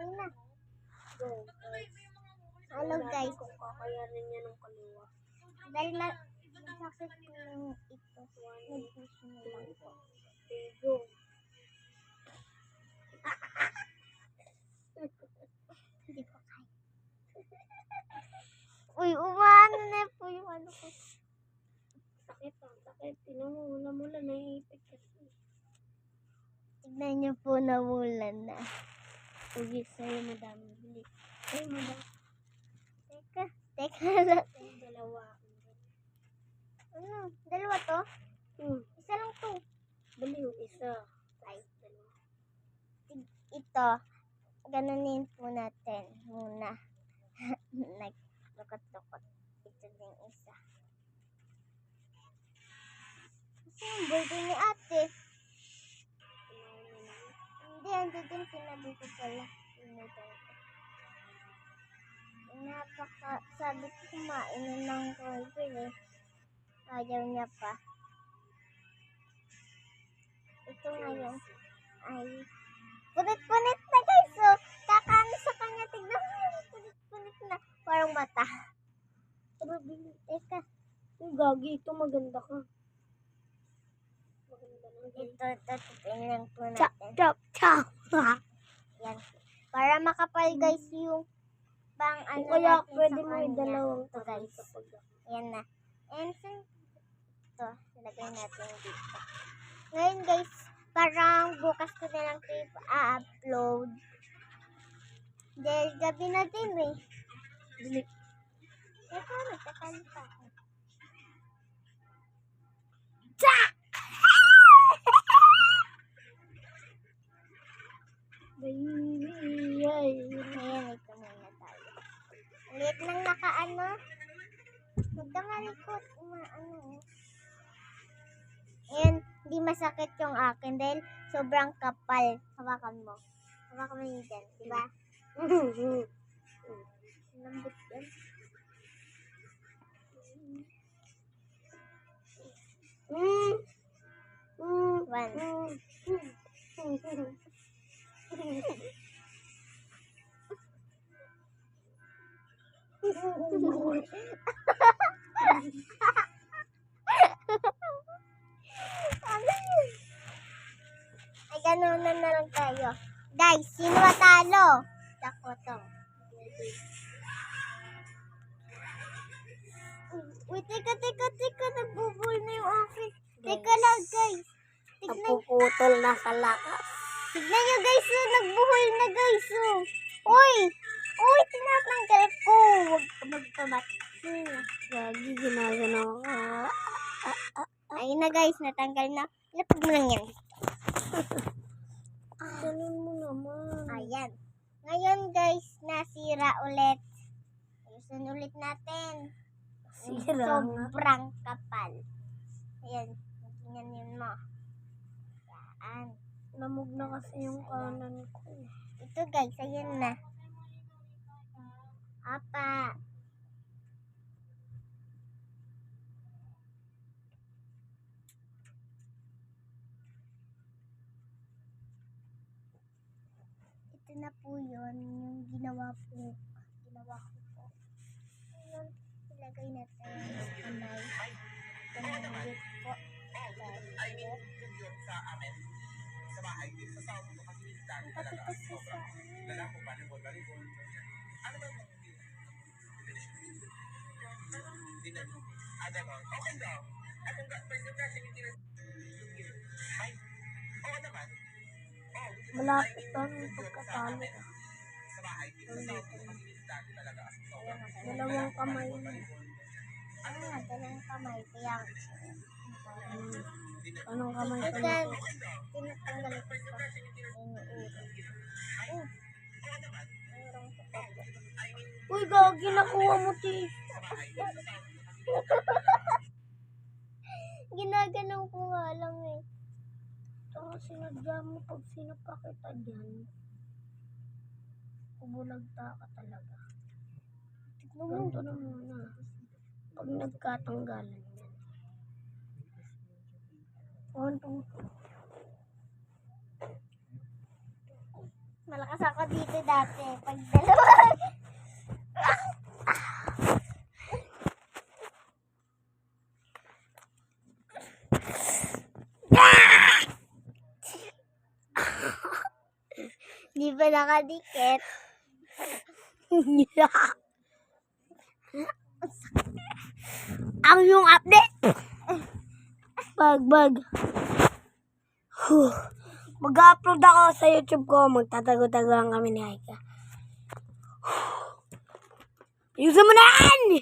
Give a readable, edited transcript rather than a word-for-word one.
Okay na. Hello guys. Kung kakayanin niya ng kaliwa. Dahil masakit po yung ito. Nag-push na lang po. Go. Hindi ko kaya. Uy, umano na po yung ano ko. Sakit. Tingnan mo, mula naiipit kasi. Tignan niyo po, namulan na. Uy, sa'yo madami. Bili. Sa'yo madami. Teka lang. Dalawa. Ano? Dalawa to? Isa lang to. Bili yung isa. Ay, dalawa. Ito, ganunin po natin muna. Nagtukot-tukot. Ito din isa. Kasi yung birthday ni ate. Hindi, ando din tinabi ko pala. Sabi ko kumain na ng burger eh. Ayaw niya pa. Ito ngayon ay punit-punit na guys. So, kakaano sa kanya. Tignan mo, punit-punit na. Parang bata. Teka. Uy, gagi. Ito maganda ka. Maganda lang. Ito, tingnan po natin. Chop. Yan. Para makapal guys yung pang ano Kaya natin pwede sa mo kanya. idalawang Ito guys. Yan na. And ito, nilagay natin dito. Ngayon guys, parang bukas ko na lang ito i-upload. Dahil gabi na din eh. Bili. Ito, nagtakan pa ako. Ayan, ito muna tayo. Ulit lang nakaano. Huwag ka malikot. Ayan, hindi masakit yung akin dahil sobrang kapal. Hawakan mo. Hawakan mo yun dyan, di ba? Lambot yan. One. Ay, ganunan na lang tayo. Guys, sino matalo? Ako to. Uy, teka. Nagbubul na yung akin. Teka lang, guys. Napuputol na sa lakas. Tignan nyo, guys. Nagbuhol na, guys. Uy, tinatanggal ko. Huwag ka magpamatay. Gagi, ginagano ko. Ayun na, guys. Natanggal na. Lapag mo lang yan. Ganun mo naman. Ayan. Ngayon, guys, nasira ulit. Ayusin ulit natin. Sira nga. Sobrang kapal. Ayan. Ganyan mo. Yan. Namog na kasi yung kanan ko. Ito, guys. Ayan na. Apa. Ito na po yun. Yung ginawa ko po. Ayan. Ilagay natin sa kamay. Tumulit po. Tapos sa Malapit lang yung pagkatalo. Dalawang kamay na. dalawang kamay. Kaya, Anong kamay ko ito, na? tinatanggal ko pa. Mayroong putok. Uy, gagi, nakuha mo Ginaganon ko nga lang eh. Ito, sinadya mo pag sinapakita dyan. Kumulagta ka talaga. Ganito na muna. Pag nagkatanggalan yan. 1, 2, 3. Malakas ako dito dati. Pag dalawa. Di ba nakadikit? Ang yung update. Bag. Mag-upload ako sa YouTube ko. Magtatago-tago lang kami ni Aika. Ayusin mo na yan!